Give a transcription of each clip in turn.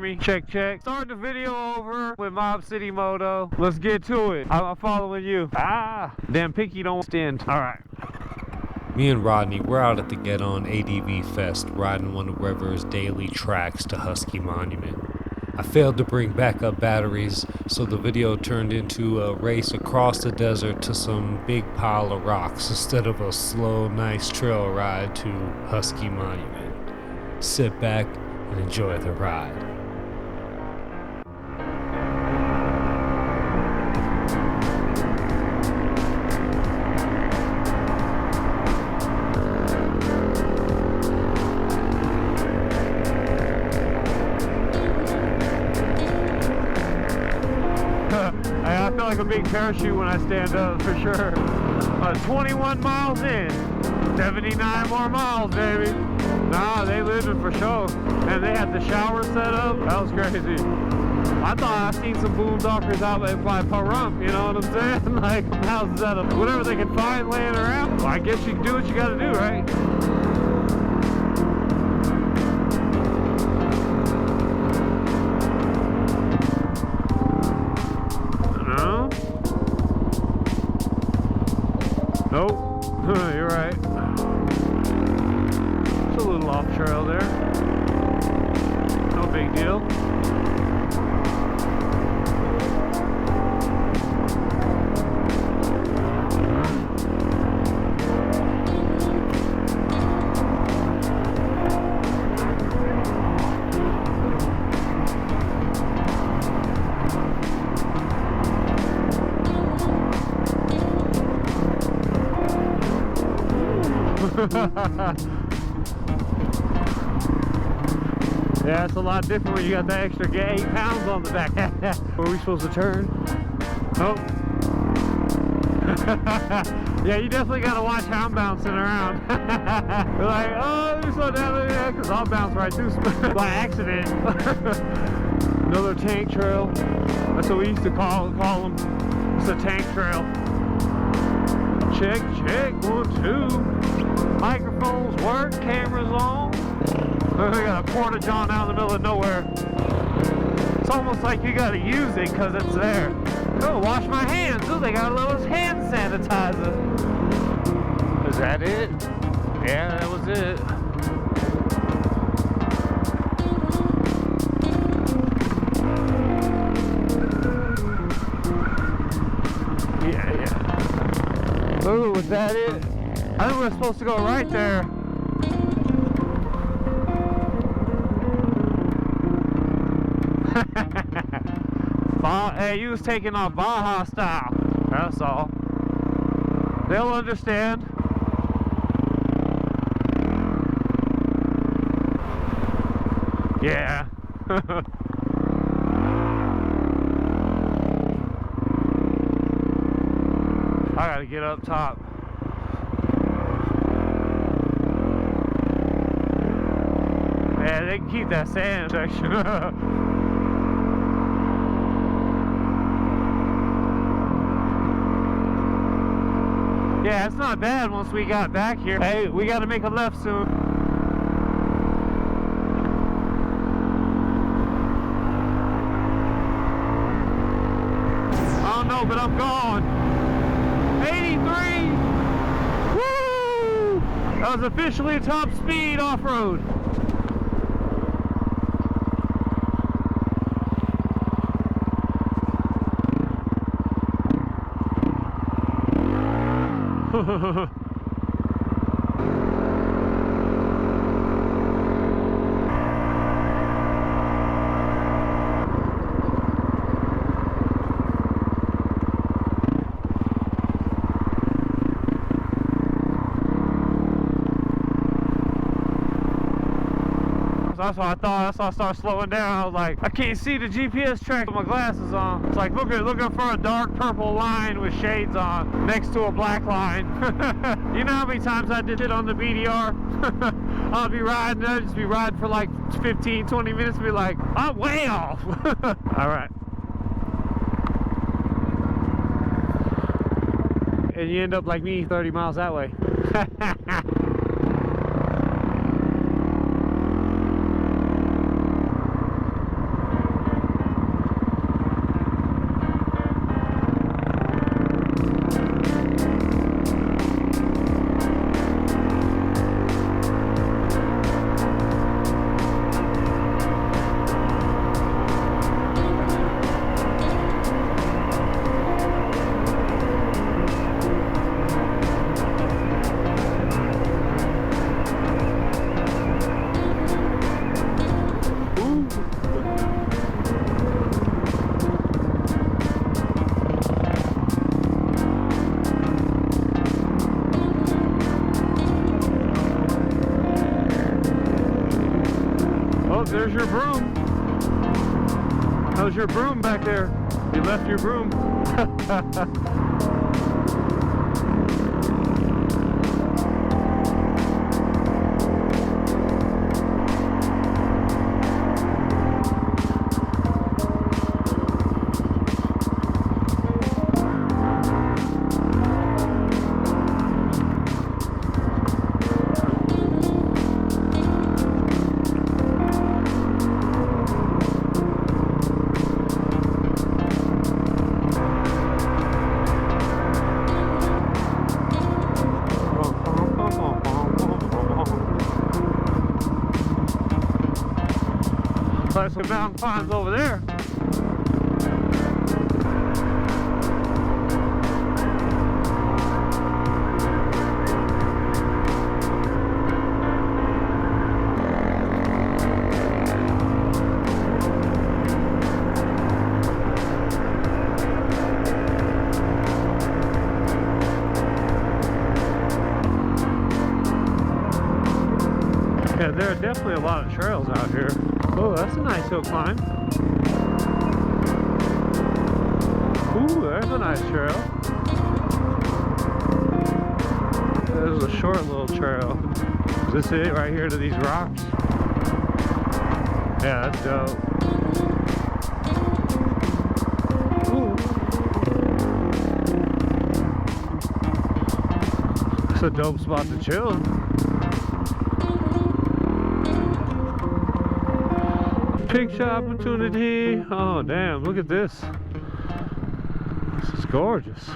me? Check, check. Start the video over with Mob City Moto. Let's get to it. I'm following you. Ah, damn Pinky don't stand. All right. Me and Rodney, we're out at the Get On ADV Fest, riding one of Rever's daily tracks to Husky Monument. I failed to bring backup batteries, so the video turned into a race across the desert to some big pile of rocks instead of a slow, nice trail ride to Husky Monument. Sit back and enjoy the ride. I feel like a big parachute when I stand up, for sure. 21 miles in, 79 more miles, baby. Nah, they living for sure. And they had the shower set up. That was crazy. I thought I seen some boondockers out by Pahrump, you know what I'm saying? Like houses out of whatever they can find laying around. Well, I guess you can do what you gotta do, right? Nope, you're right. It's a little off trail there. No big deal. Yeah, it's a lot different when you got that extra 8 pounds on the back. Where are we supposed to turn? Oh. Yeah, you definitely got to watch how I'm bouncing around. You're like, oh, let me slow down, because I'll bounce right through by accident. Another tank trail. That's what we used to call them. It's a tank trail. Check, check, 1, 2. Microphones work, cameras on. We got a porta john out in the middle of nowhere. It's almost like you gotta use it because it's there. Oh, wash my hands. Oh, they got a little hand sanitizer. Is that it? Yeah, that was it. Yeah. Oh, was that it? I think we're supposed to go right there. Hey, you was taking off Baja style. That's all. They'll understand. Yeah. I gotta get up top. Yeah, they can keep that sand section. Yeah, it's not bad once we got back here. Hey, we gotta make a left soon. I don't know, but I'm gone. 83! Woo! That was officially top speed off-road. That's what I thought. That's why I started slowing down. I was like, I can't see the GPS track with my glasses on. It's like looking for a dark purple line with shades on next to a black line. You know how many times I did it on the BDR? I'll be riding, I'll just be riding for like 15, 20 minutes and be like, I'm way off. All right. And you end up like me, 30 miles that way. there's your broom. How's your broom back there? You left your broom. There's some mountain climbs over there. Yeah, there are definitely a lot of trails out here. Oh, that's a nice hill climb. Ooh, there's a nice trail. There's a short little trail. Is this it right here to these rocks? Yeah, that's dope. Ooh. It's a dope spot to chill. Picture opportunity. Oh damn, look at this. This is gorgeous.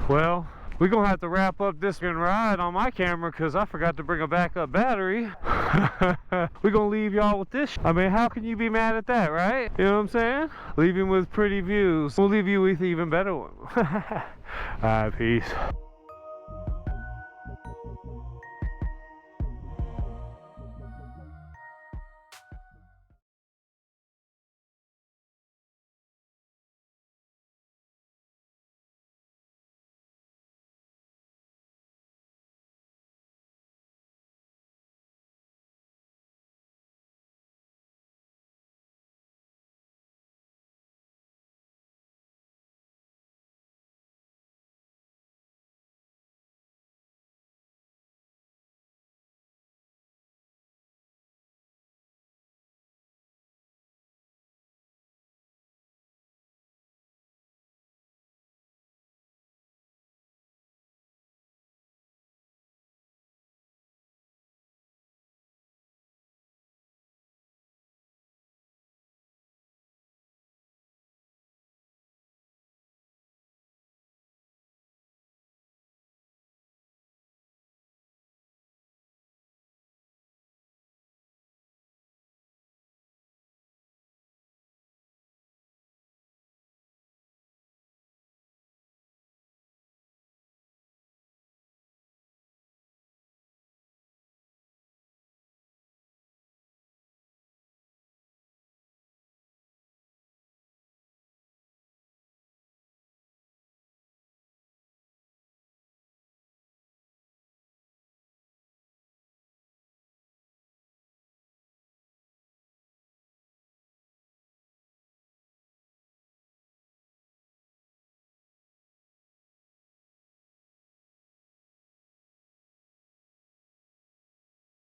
Well, we're gonna have to wrap up this ride on my camera because I forgot to bring a backup battery. We're gonna leave y'all with this. I mean, how can you be mad at that, right? You know what I'm saying? Leaving with pretty views. We'll leave you with even better one. Alright, peace.